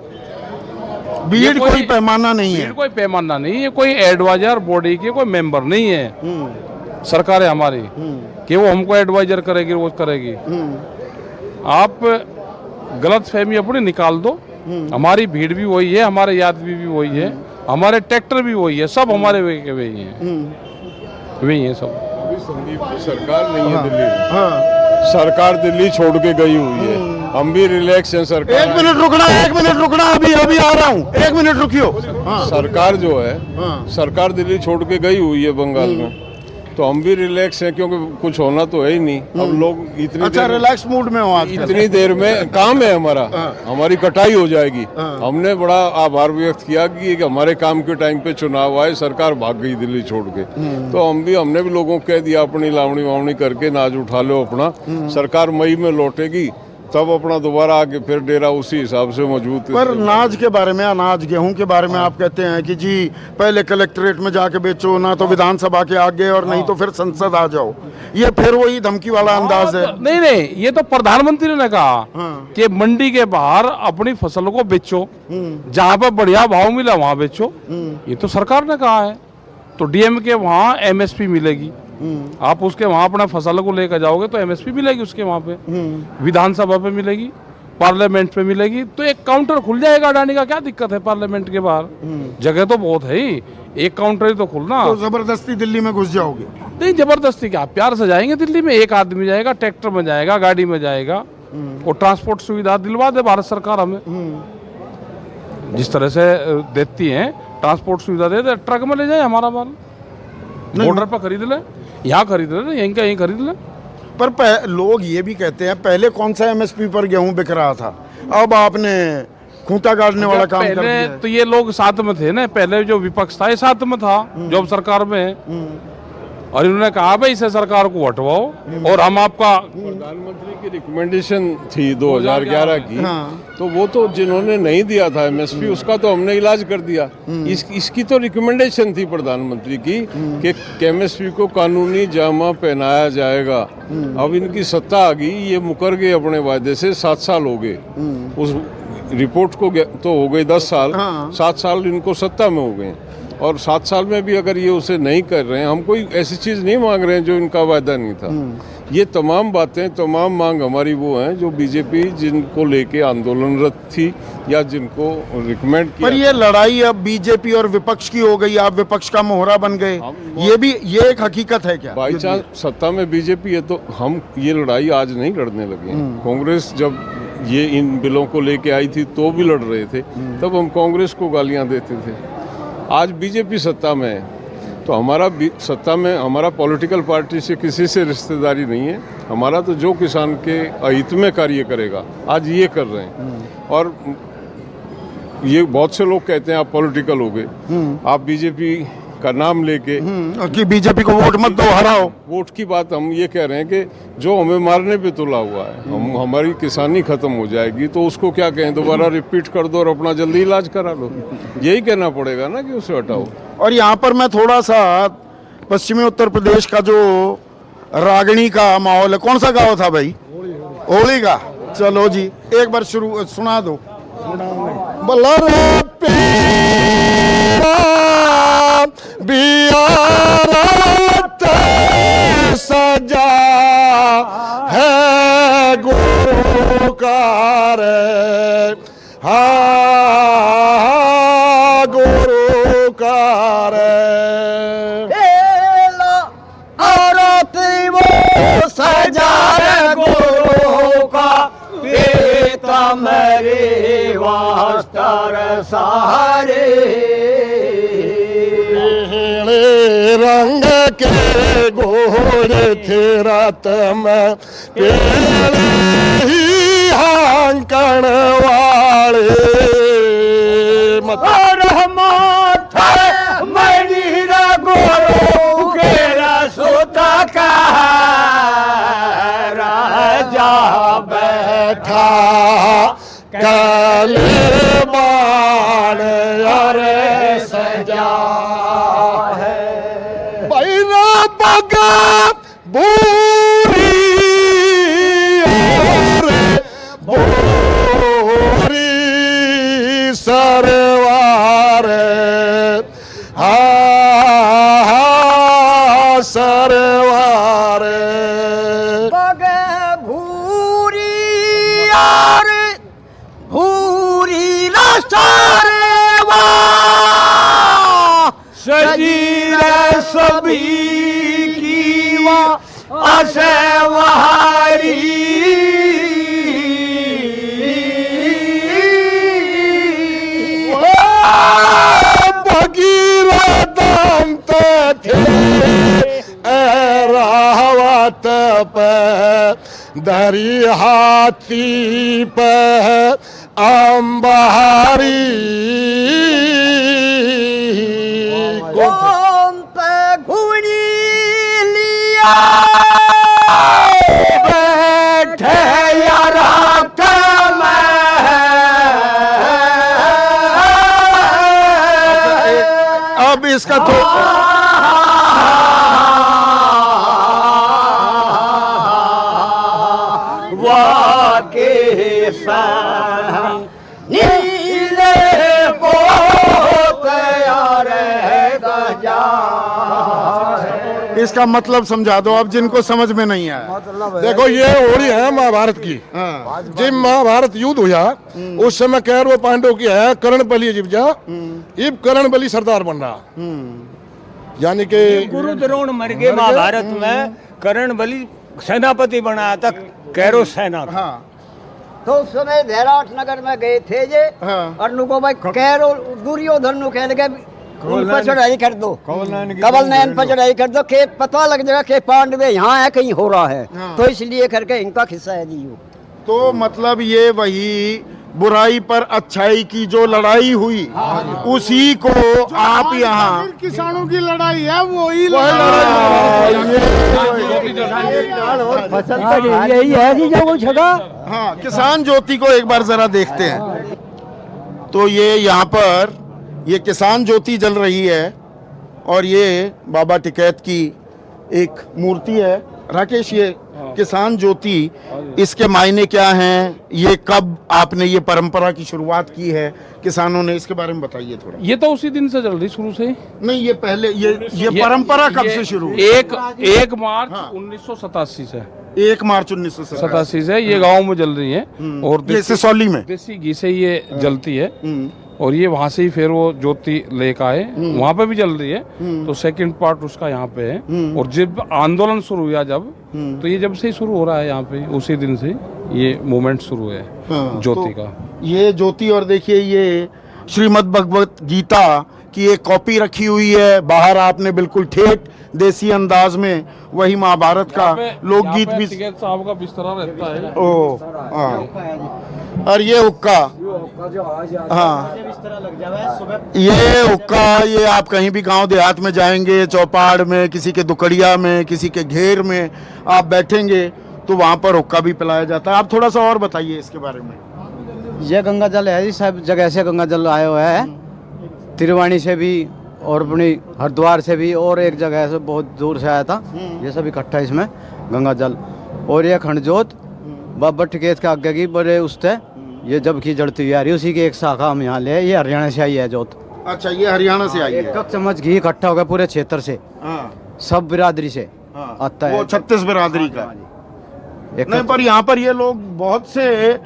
भीड़ कोई पैमाना नहीं है, भीड़ कोई पैमाना नहीं है, कोई एडवाइजर बॉडी के कोई मेंबर नहीं है। सरकार है हमारी कि वो हमको एडवाइजर करेगी, वो करेगी। आप गलत फहमी अपनी निकाल दो। हमारी भीड़ भी वही है, हमारे यात्री भी वही है, हमारे ट्रैक्टर भी वही है, सब हमारे वही हैं, वही हैं सब। सरकार नहीं है दिल्ली में, सरकार दिल्ली छोड़ के गई हुई है। हम भी रिलैक्स हैं। सरकार, 1 मिनट रुकना, 1 मिनट रुकना, अभी आ रहा हूँ, 1 मिनट रुकियो। सरकार जो है, सरकार दिल्ली छोड़ के गई हुई है बंगाल में, तो हम भी रिलैक्स हैं, क्योंकि कुछ होना तो है ही नहीं। अब लोग इतनी अच्छा रिलैक्स मूड में हो आज? इतनी देर में काम है हमारा, हमारी कटाई हो जाएगी। हमने बड़ा आभार व्यक्त किया कि हमारे काम के टाइम पे चुनाव आए, सरकार भाग गई दिल्ली छोड़ के। तो हमने भी लोगों को कह दिया अपनी लावणी वावणी करके नाज उठा लो अपना, सरकार मई में लौटेगी, तब अपना दोबारा आके फिर डेरा उसी हिसाब से मजबूत। पर नाज के बारे में, अनाज गेहूं के बारे में आप कहते हैं कि जी पहले कलेक्ट्रेट में जाके बेचो ना, तो विधानसभा के आगे, और नहीं तो फिर संसद आ जाओ। ये फिर वही धमकी वाला अंदाज है। नहीं, ये तो प्रधानमंत्री ने कहा कि मंडी के बाहर अपनी फसल को बेचो, जहाँ पे बढ़िया भाव मिला वहाँ बेचो। ये तो सरकार ने कहा है। तो डीएम के वहाँ एमएसपी मिलेगी, आप उसके वहाँ अपना फसल को लेकर जाओगे तो एमएसपी मिलेगी उसके वहाँ पे, विधानसभा पे मिलेगी, पार्लियामेंट पे मिलेगी। तो एक काउंटर खुल जाएगा अडानी का, क्या दिक्कत है? पार्लियामेंट के बाहर जगह तो बहुत है ही, एक काउंटर ही तो खुलना। तो जबरदस्ती दिल्ली में घुस जाओगे? नहीं, जबरदस्ती क्या, प्यार से जाएंगे दिल्ली में। एक आदमी जाएगा, ट्रैक्टर में जाएगा, गाड़ी में जाएगा, और ट्रांसपोर्ट सुविधा दिलवा दे भारत सरकार हमें, जिस तरह से देती है ट्रांसपोर्ट सुविधा दे दे, ट्रक में ले जाए हमारा माल, बॉर्डर पर खरीद ले, यहाँ खरीद ले, यहीं का यहीं खरीद ले। पर लोग ये भी कहते हैं पहले कौन सा एमएसपी पर गेहूं बिक रहा था, अब आपने खूंटा गाड़ने वाला काम कर दिया है। तो ये लोग साथ में थे ना, पहले जो विपक्ष था ये साथ में था, जो अब सरकार में है, और इन्होंने कहा भाई इसे सरकार को हटवाओ, और हम आपका प्रधानमंत्री की रिकमेंडेशन थी 2011 की। तो वो तो जिन्होंने नहीं दिया था एमएसपी, उसका तो हमने इलाज कर दिया। इसकी तो रिकमेंडेशन थी प्रधानमंत्री की कि एमएसपी को कानूनी जामा पहनाया जाएगा। अब इनकी सत्ता आ गई, ये मुकर गए अपने वायदे से, 7 साल हो गए। उस रिपोर्ट को तो हो गए 10 साल, हाँ। 7 साल इनको सत्ता में हो गए, और 7 साल में भी अगर ये उसे नहीं कर रहे हैं, हम कोई ऐसी चीज़ नहीं मांग रहे हैं जो इनका वायदा नहीं था। ये तमाम बातें, तमाम मांग हमारी वो हैं जो बीजेपी जिनको लेके आंदोलनरत थी या जिनको रिकमेंड किया। पर ये लड़ाई अब बीजेपी और विपक्ष की हो गई, आप विपक्ष का मोहरा बन गए, ये एक हकीकत है क्या? बाई चांस सत्ता में बीजेपी है तो हम ये लड़ाई आज नहीं लड़ने लगे हैं। कांग्रेस जब ये इन बिलों को लेके आई थी तो भी लड़ रहे थे, तब हम कांग्रेस को गालियां देते थे। आज बीजेपी सत्ता में है तो सत्ता में हमारा पॉलिटिकल पार्टी से किसी से रिश्तेदारी नहीं है। हमारा तो जो किसान के हित में कार्य करेगा, आज ये कर रहे हैं। और ये बहुत से लोग कहते हैं आप पॉलिटिकल हो गए, आप बीजेपी का नाम लेके कि बीजेपी को वोट मत दो, हराओ। वोट की बात हम ये कह रहे हैं कि जो हमें मारने पे तुला हुआ है, हमारी किसानी खत्म हो जाएगी तो उसको क्या कहें, दोबारा रिपीट कर दो और अपना जल्दी इलाज करा लो, यही कहना पड़ेगा ना कि उसे हटाओ। और यहाँ पर मैं थोड़ा सा पश्चिमी उत्तर प्रदेश का जो रागनी का माहौल है, कौन सा गाँव था भाई? होली का। चलो जी एक बार शुरू सुना दो। सजा है गुरुकार, गुरुकार आरती वो सजा है गुरु का, पीता मेरे वास्तर सहारे, रंग के घोड़े थे रात में ही हांकण वाले, मनीरा गोरो के रसोता का राजा बैठा कल बाण अरे सजा बोरी सरवार, सरवार भूरी यार भूरी सरवा सजीर सभी असवारी, भगीरथ दंत थे रावत पे, दरी हाथी पे अंबारी, गोम पे घुड़ी लिया बैठे यारा कम, अब इसका तो वाके नीले पोत यार गजा, इसका मतलब समझा दो अब जिनको समझ में नहीं आया। देखो ये होली है महाभारत की। जब महाभारत युद्ध हुआ उस समय कौरव पांडव की है, कर्ण बलि जीव जा, इब कर्ण बलि सरदार बन रहा, यानी कि गुरु द्रोण मर गए महाभारत में, कर्ण बलि सेनापति बनाया था, कौरव सेना था। तो उस समय धैराट नगर में गए थे जे, और नुको भाई कौरव दुर्योधन नु कह लगे उन पर चढ़ाई कर दो, कबल नयन पर चढ़ाई कर दो, के पता लग जाएगा कि पांडव यहाँ है कहीं हो रहा है, तो इसलिए करके इनका खिस्सा है जी। तो मतलब ये वही बुराई पर अच्छाई की जो लड़ाई हुई, उसी को आप यहाँ किसानों की लड़ाई है, वही यही है जी जो छगा। हाँ, किसान ज्योति को एक बार जरा देखते हैं। तो ये यहाँ पर ये किसान ज्योति जल रही है और ये बाबा टिकैत की एक मूर्ति है राकेश, ये किसान ज्योति, इसके मायने क्या हैं? ये कब आपने ये परंपरा की शुरुआत की है किसानों ने, इसके बारे में बताइए थोड़ा। ये तो उसी दिन से चल रही, शुरू से ही। नहीं, ये पहले ये परंपरा कब से शुरू हुई? 1 मार्च 1987 से। 1 मार्च 1987 से ये गांव में जल रही है। और ये सिसौली में देसी घी से ये जलती है। और ये वहाँ से ही फिर वो ज्योति लेकर आए, वहाँ पे भी जल रही है। तो सेकंड पार्ट उसका यहाँ पे है। और जब आंदोलन शुरू हुआ जब, तो ये जब से ही शुरू हो रहा है यहाँ पे, उसी दिन से ये मूवमेंट शुरू है ज्योति का। ये ज्योति, और देखिए ये श्रीमद् भगवत गीता की एक कॉपी रखी हुई है बाहर, आपने बिल्कुल ठेठ देसी अंदाज में वही महाभारत का लोकगीत भी साहब का बिस्तरा रहता है। ओ हाँ, और ये हुक्का, हाँ ये हुक्का, ये आप कहीं भी गांव देहात में जाएंगे, चौपाड़ में, किसी के दुकड़िया में, किसी के घेर में आप बैठेंगे तो वहाँ पर हुक्का भी पिलाया जाता है। आप थोड़ा सा और बताइए इसके बारे में। ये गंगा जल है जी, सब जगह से गंगा जल आया हुआ है, तिरवाणी से भी और अपनी हरिद्वार से भी, और एक जगह से बहुत दूर से आया था। ये सब इकट्ठा इसमें गंगा जल। और ये खंडजोत बाबा टिकेत के आगे की बड़े उससे ये जब की जड़ती हुई आ रही, उसी की एक शाखा हम यहाँ ले, ये हरियाणा से आई है जोत। अच्छा, ये हरियाणा से आई है। 1 चम्मच घी इकट्ठा हो गया पूरे क्षेत्र से, सब बिरादरी से आता है। वो 36 बिरादरी का। नहीं, पर यहाँ पर ये लोग बहुत से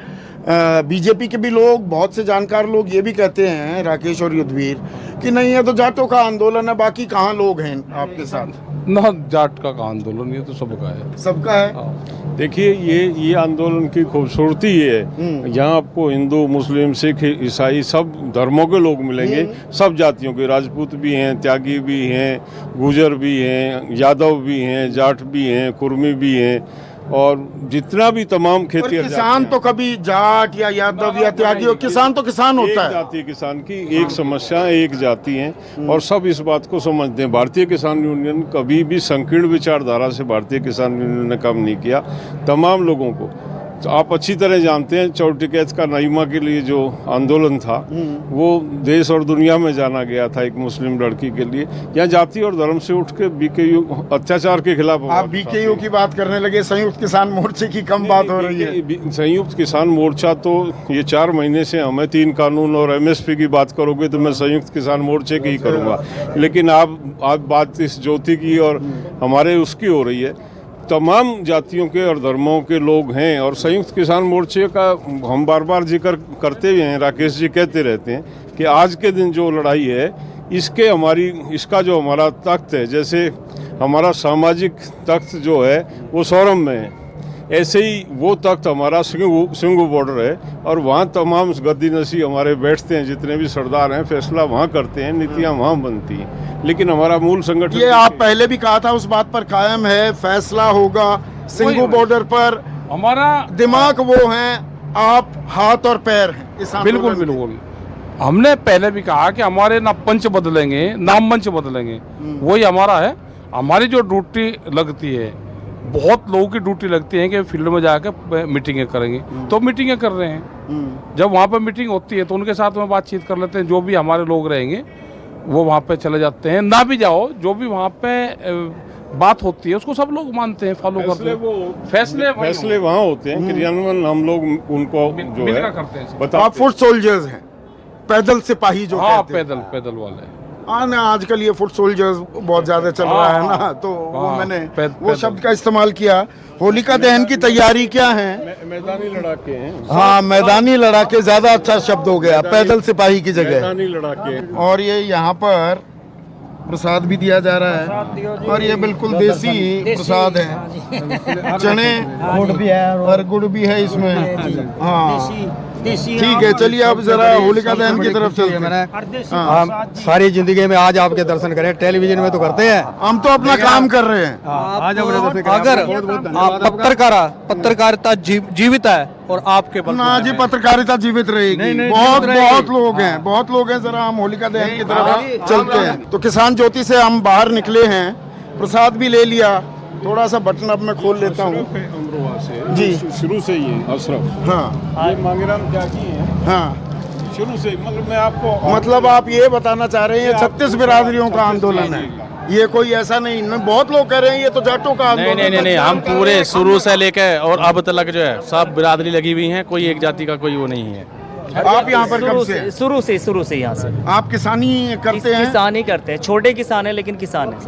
बीजेपी के भी लोग, बहुत से जानकार लोग ये भी कहते हैं, राकेश और युद्धवीर, कि नहीं ये तो जाटों का आंदोलन है, बाकी कहाँ लोग हैं आपके साथ? ना, जाट का आंदोलन, ये तो सबका है। सबका है। देखिए, ये आंदोलन की खूबसूरती ये है, यहाँ आपको हिंदू, मुस्लिम, सिख, ईसाई सब धर्मों के लोग मिलेंगे, सब जातियों के। राजपूत भी हैं, त्यागी भी हैं, गुजर भी हैं, यादव भी हैं, जाट भी हैं, कुर्मी भी हैं, और जितना भी तमाम खेती। किसान तो कभी जाट या यादव या त्यागी हो, किसान तो किसान होता है। जाति किसान की एक समस्या, एक जाति है, और सब इस बात को समझते हैं। भारतीय किसान यूनियन कभी भी संकीर्ण विचारधारा से भारतीय किसान यूनियन ने काम नहीं किया। तमाम लोगों को तो आप अच्छी तरह जानते हैं, चौटिकैत का नईमा के लिए जो आंदोलन था वो देश और दुनिया में जाना गया था, एक मुस्लिम लड़की के लिए। यहाँ जाति और धर्म से उठ के बीकेयू अत्याचार के खिलाफ। आप बीकेयू की बात करने लगे, संयुक्त किसान मोर्चे की कम बात हो रही है। संयुक्त किसान मोर्चा तो ये 4 महीने से हमें 3 कानून और MSP की बात करोगे तो मैं संयुक्त किसान मोर्चे की ही करूँगा। लेकिन आप बात इस ज्योति की और हमारे उसकी हो रही है। तमाम जातियों के और धर्मों के लोग हैं, और संयुक्त किसान मोर्चे का हम बार बार जिक्र करते हुए हैं। राकेश जी कहते रहते हैं कि आज के दिन जो लड़ाई है, इसका जो हमारा तख्त है, जैसे हमारा सामाजिक तख्त जो है वो सौरम में है, ऐसे ही वो तख्त हमारा सिंगू बॉर्डर है, और वहाँ तमाम गद्दी नसी हमारे बैठते हैं, जितने भी सरदार हैं, फैसला वहाँ करते हैं, नीतियाँ वहाँ बनती हैं। लेकिन हमारा मूल संगठन, ये आप पहले भी कहा था, उस बात पर कायम है, फैसला होगा सिंगू बॉर्डर पर। हमारा दिमाग वो हैं, आप हाथ और पैर हैं। बिल्कुल बिल्कुल। हमने पहले भी कहा कि हमारे ना पंच बदलेंगे, ना मंच बदलेंगे, वही हमारा है। हमारी जो ड्यूटी लगती है, बहुत लोगों की ड्यूटी लगती है कि फील्ड में जाकर मीटिंगें करेंगे, तो मीटिंगें कर रहे हैं। जब वहाँ पर मीटिंग होती है तो उनके साथ में बातचीत कर लेते हैं। जो भी हमारे लोग रहेंगे वो वहाँ पे चले जाते हैं, ना भी जाओ, जो भी वहाँ पे बात होती है उसको सब लोग मानते हैं, फॉलो करते हैं। फैसले वहाँ होते हैं, क्रियान्वयन हम लोग उनको जो है करते हैं। आप फुट सोल्जर्स हैं, पैदल सिपाही जो कहते हैं। पैदल वाले। हाँ ना, आजकल ये फुट सोल्जर्स बहुत ज्यादा चल रहा है ना, तो वो मैंने वो शब्द का इस्तेमाल किया। होलिका दहन की तैयारी क्या है? मैदानी लड़ाके हैं। हाँ, मैदानी लड़ाके ज्यादा अच्छा शब्द हो गया, पैदल सिपाही की जगह मैदानी लड़ाके। और ये यहाँ पर प्रसाद भी दिया जा रहा है, और ये बिल्कुल देसी प्रसाद है। चने गुड़ भी है और गुड़ भी है इसमें। हाँ ठीक है, चलिए अब जरा होलिका दहन की तरफ चलते हैं। हम सारी जिंदगी में आज आपके दर्शन करें, टेलीविजन में तो करते हैं, हम तो अपना काम कर रहे हैं। अगर पत्रकारिता जीवित है और आपके ना जी, पत्रकारिता जीवित रहेगी। बहुत लोग हैं। जरा हम होलिका दहन की तरफ चलते हैं। तो किसान ज्योति से हम बाहर निकले हैं, प्रसाद भी ले लिया। थोड़ा सा बटन अब मैं खोल लेता हूँ जी। शुरू से ही अशरफ, हाँ, ये मांगेराम त्यागी हैं। हाँ, शुरू से, मतलब मैं आपको, मतलब आप ये बताना चाह रहे हैं 36 बिरादरियों का आंदोलन है। ये कोई ऐसा नहीं, बहुत लोग कह रहे हैं ये तो जाटों का नहीं नहीं नहीं नहीं, हम पूरे शुरू से लेकर और अब तक जो है सब बिरादरी लगी हुई है, कोई एक जाति का कोई वो नहीं है। आप यहाँ पर कब से? शुरू से यहाँ से। आप किसानी करते हैं? किसानी करते हैं, छोटे किसान है लेकिन किसान है।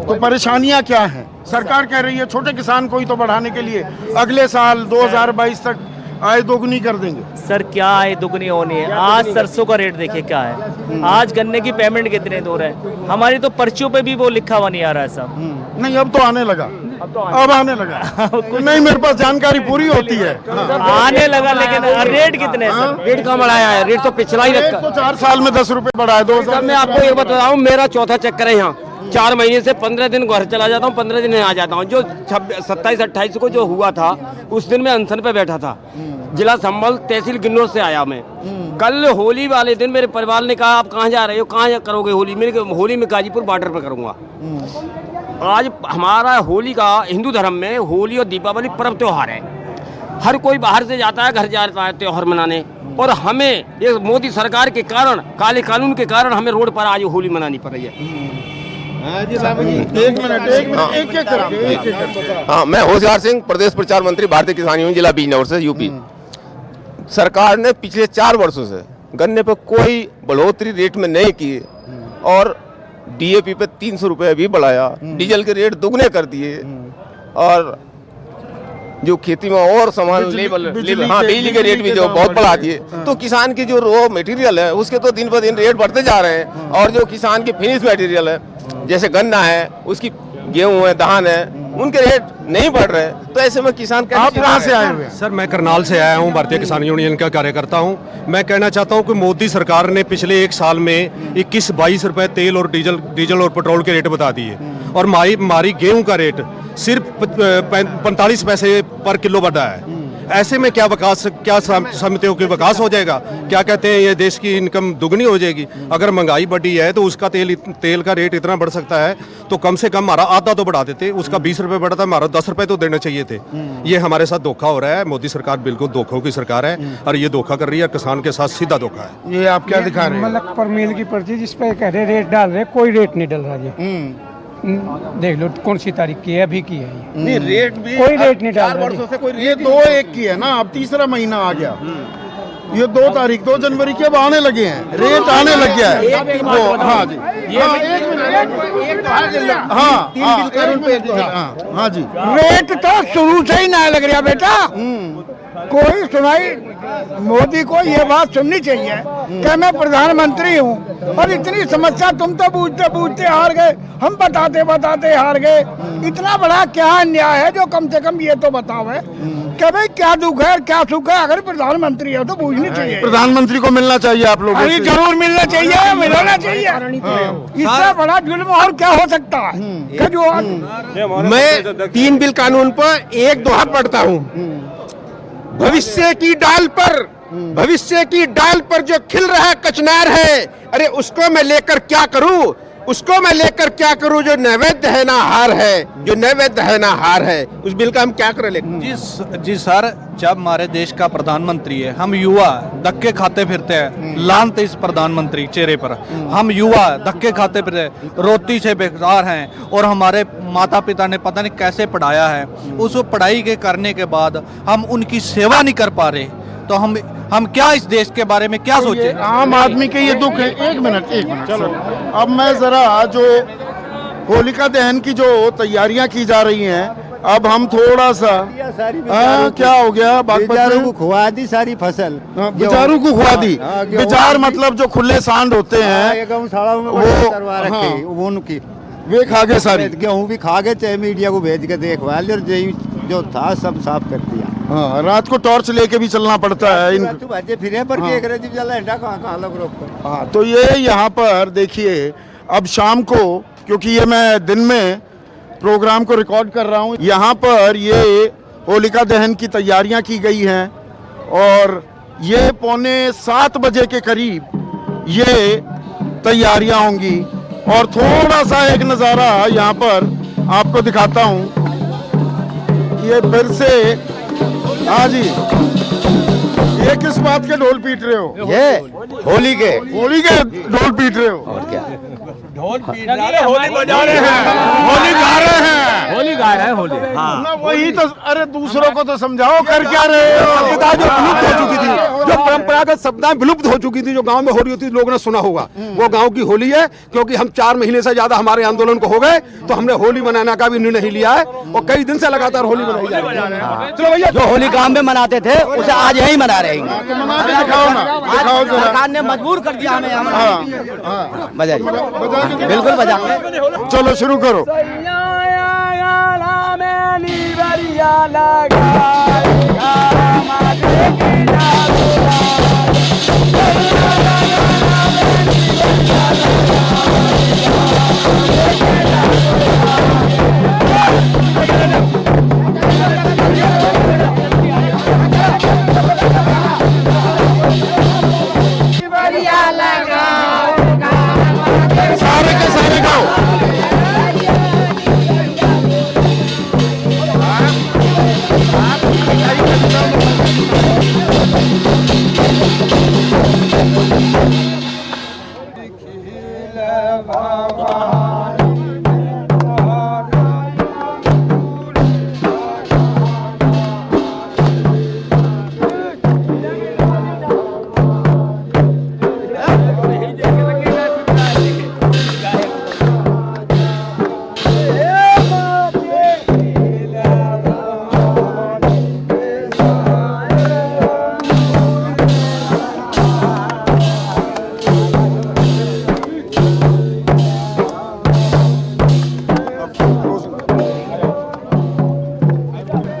तो परेशानियाँ क्या हैं? सरकार कह रही है छोटे किसान को ही तो बढ़ाने के लिए अगले साल 2022 तक आय दोगुनी कर देंगे। सर क्या आय दोगुनी होनी है? आज सरसों का रेट देखिए क्या है, आज गन्ने की पेमेंट कितने दूर है, हमारी तो पर्चियों पे भी वो लिखा हुआ नहीं आ रहा है साहब। नहीं अब तो आने लगा, अब आने लगा नहीं, मेरे पास जानकारी पूरी होती है। आने लगा, लेकिन रेट कितने सर? रेट कहाँ बढ़ाया है? रेट तो पिछला ही रखा। तो 4 साल में 10 रुपए बढ़ाया। 2000 मैं आपको एक बता रहा हूँ, मेरा चौथा चक्कर है यहाँ। 4 महीने से 15 दिन घर चला जाता हूँ, 15 दिन आ जाता हूँ। जो 27-28 को जो हुआ था उस दिन मैं अनशन पे बैठा था। जिला संभल तहसील गिन्नौर से आया मैं। कल होली वाले दिन मेरे परिवार ने कहा आप कहाँ जा रहे हो, कहाँ करोगे होली? मैंने कहा होली में गाजीपुर बॉर्डर पर करूँगा। आज हमारा होली का हिंदू धर्म में होली और दीपावली पर्व त्योहार है। हर कोई बाहर से जाता है, घर जाता है त्योहार मनाने, और हमें ये मोदी सरकार के कारण, काले कानून के कारण हमें रोड पर आज होली मनानी पड़ रही है। एक मिनट। हाँ, मैं होशियार सिंह, प्रदेश प्रचार मंत्री, भारतीय किसान यूनियन, जिला बिजनौर से, यूपी। सरकार ने पिछले 4 वर्षों से गन्ने पर कोई बढ़ोतरी रेट में नहीं की और डीएपी पे 300 रुपये भी बढ़ाया, डीजल के रेट दुगने कर दिए, और जो खेती में और सामान बिजली के रेट भी जो बहुत बढ़ा दिए। तो किसान की जो रॉ मटेरियल है उसके तो दिन ब दिन रेट बढ़ते जा रहे हैं, और जो किसान की फिनिश मटेरियल है जैसे गन्ना है, उसकी गेहूं है, धान है, उनके रेट नहीं बढ़ रहे। तो ऐसे में किसान आप कहाँ से आए हुए हैं? सर मैं करनाल से आया हूँ, भारतीय किसान यूनियन का कार्यकर्ता हूँ। मैं कहना चाहता हूँ कि मोदी सरकार ने पिछले 1 साल में 21-22 रुपए तेल और डीजल और पेट्रोल के रेट बता दिए, और हमारी गेहूं का रेट सिर्फ 45 पैसे पर किलो बढ़ा है। ऐसे में क्या समितियों के विकास हो जाएगा? क्या कहते हैं, ये देश की इनकम दुगनी हो जाएगी? अगर महंगाई बढ़ी है तो उसका तेल का रेट इतना बढ़ सकता है, तो कम से कम हमारा आधा तो बढ़ा देते। उसका 20 रुपए बढ़ा था, हमारा 10 रुपए तो देने चाहिए थे। ये हमारे साथ धोखा हो रहा है। मोदी सरकार बिल्कुल धोखों की सरकार है, और ये धोखा कर रही है, किसान के साथ सीधा धोखा है। ये आप क्या दिखा रहे हैं? मलक पर मेल की पर्ची जिस पे कह रहे रेट डाल रहे, कोई रेट नहीं डल रहा जी। देख लो कौन सी तारीख की है, अभी की है ये। नहीं, रेट भी कोई रेट नहीं डाल रहा। वर्षों से कोई ये 2-1 की है ना, अब तीसरा महीना आ गया। ये 2 तारीख 2 जनवरी के अब आने लगे हैं, रेट आने लग गया है। हाँ जी, हाँ जी, रेट तो शुरू से ही ना लग रहा बेटा। कोई सुनाई, मोदी को ये बात सुननी चाहिए कि मैं प्रधानमंत्री हूँ और इतनी समस्या तुम तो पूछते पूछते हार गए, हम बताते बताते हार गए। इतना बड़ा क्या अन्याय है, जो कम से कम ये तो बताओ है कि भाई क्या दुख है क्या सुख है। अगर प्रधानमंत्री है तो पूछनी चाहिए। प्रधानमंत्री को मिलना चाहिए आप लोगों से। जरूर मिलना चाहिए, मिलाना चाहिए। इससे बड़ा जुल्म और क्या हो सकता है? मैं 3 बिल कानून पर 1 दोहा पढ़ता हूँ। भविष्य की डाल पर जो खिल रहा कचनार है, अरे उसको मैं लेकर क्या करूं, जो नैवेद्य है ना हार है, जो नैवेद्य है ना हार है। उस बिल का हम क्या करें? जी सर, जब हमारे देश का प्रधानमंत्री है, हम युवा धक्के खाते फिरते हैं, लानते इस प्रधानमंत्री चेहरे पर। हम युवा धक्के खाते फिरते, रोटी से बेकार हैं, और हमारे माता पिता ने पता नहीं कैसे पढ़ाया है। उस पढ़ाई के करने के बाद हम उनकी सेवा नहीं कर पा रहे, तो हम क्या इस देश के बारे में क्या सोचे? आम आदमी के ये दुख है। एक मिनट चलो, अब मैं जरा जो होलिका दहन की जो तैयारियां की जा रही हैं, अब हम थोड़ा सा क्या हो गया, बेचारों को खुआ दी सारी फसल। बेचारों को खुआ दी। बेचार मतलब जो खुले सांड होते हैं वो उनकी वे खा गए सारी। गेहूँ भी खा गए, चाहे मीडिया को भेज के देखवा ले, जो था सब साफ कर दिया। हाँ, रात को टॉर्च लेके भी चलना पड़ता है। फिर पर हाँ, तो ये यहाँ पर देखिए, अब शाम को, क्योंकि ये मैं दिन में प्रोग्राम को रिकॉर्ड कर रहा हूँ, यहाँ पर ये होलिका दहन की तैयारियां की गई हैं, और ये 6:45 बजे के करीब ये तैयारियां होंगी। और थोड़ा सा एक नज़ारा यहाँ पर आपको दिखाता हूँ। ये फिर से, हाँ जी, ये किस बात के ढोल पीट रहे हो? ये होली के ढोल पीट रहे हो? और क्या? ढोल पीट रहे हैं, होली बजा रहे हैं, होली गा रहे हैं, होली गा रहे हैं, होली। हाँ ना वही तो, अरे दूसरों को तो समझाओ कर क्या रहे हो। जो विलुप्त हो चुकी थी, जो परंपरागत सप्ताह विलुप्त हो चुकी थी, जो गांव में होली होती थी, लोगों ने सुना होगा, वो गांव की होली है। क्योंकि हम 4 महीने से ज्यादा हमारे आंदोलन को हो गए, तो हमने होली मनाने का भी निर्णय लिया है और कई दिन से लगातार होली मनाई जा रही है। चलो भैया, जो होली गांव में मनाते थे उसे आज यही मना रहे हैं। दिखाओ ना, दिखाओ जरा। सरकार ने मजबूर कर दिया हमें। बजाइए, बिल्कुल बजाएंगे। चलो शुरू करो। सारे के सारे गाओ।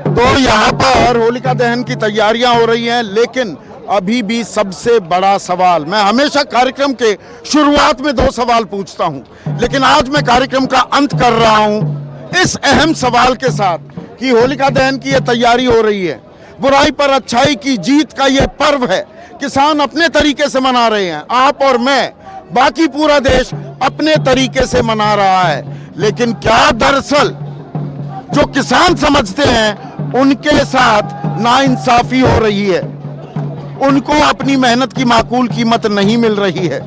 तो यहाँ पर होलिका दहन की तैयारियां हो रही हैं, लेकिन अभी भी सबसे बड़ा सवाल, मैं हमेशा कार्यक्रम के शुरुआत में 2 सवाल पूछता हूं, लेकिन आज मैं कार्यक्रम का अंत कर रहा हूं इस अहम सवाल के साथ कि होलिका दहन की ये तैयारी हो रही है, बुराई पर अच्छाई की जीत का ये पर्व है, किसान अपने तरीके से मना रहे हैं, आप और मैं, बाकी पूरा देश अपने तरीके से मना रहा है। लेकिन क्या दरअसल जो किसान समझते हैं उनके साथ नाइंसाफी हो रही है, उनको अपनी मेहनत की माकूल कीमत नहीं मिल रही है,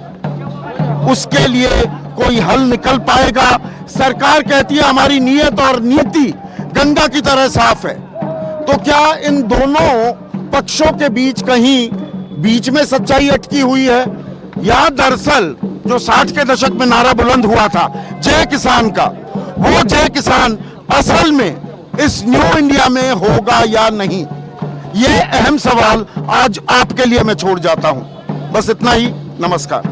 उसके लिए कोई हल निकल पाएगा? सरकार कहती है हमारी नीयत और नीति गंगा की तरह साफ है, तो क्या इन दोनों पक्षों के बीच कहीं बीच में सच्चाई अटकी हुई है, या दरअसल जो 60 के दशक में नारा बुलंद हुआ था जय किसान का, वो जय किसान असल में इस न्यू इंडिया में होगा या नहीं? ये अहम सवाल आज आपके लिए मैं छोड़ जाता हूं। बस इतना ही, नमस्कार।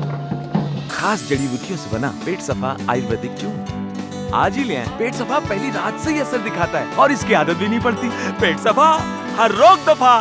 खास जड़ी बूटियों से बना पेट सफा आयुर्वेदिक चूर्ण आज ही ले आएं। पेट सफा पहली रात से ही असर दिखाता है और इसकी आदत भी नहीं पड़ती। पेट सफा, हर रोग दफा।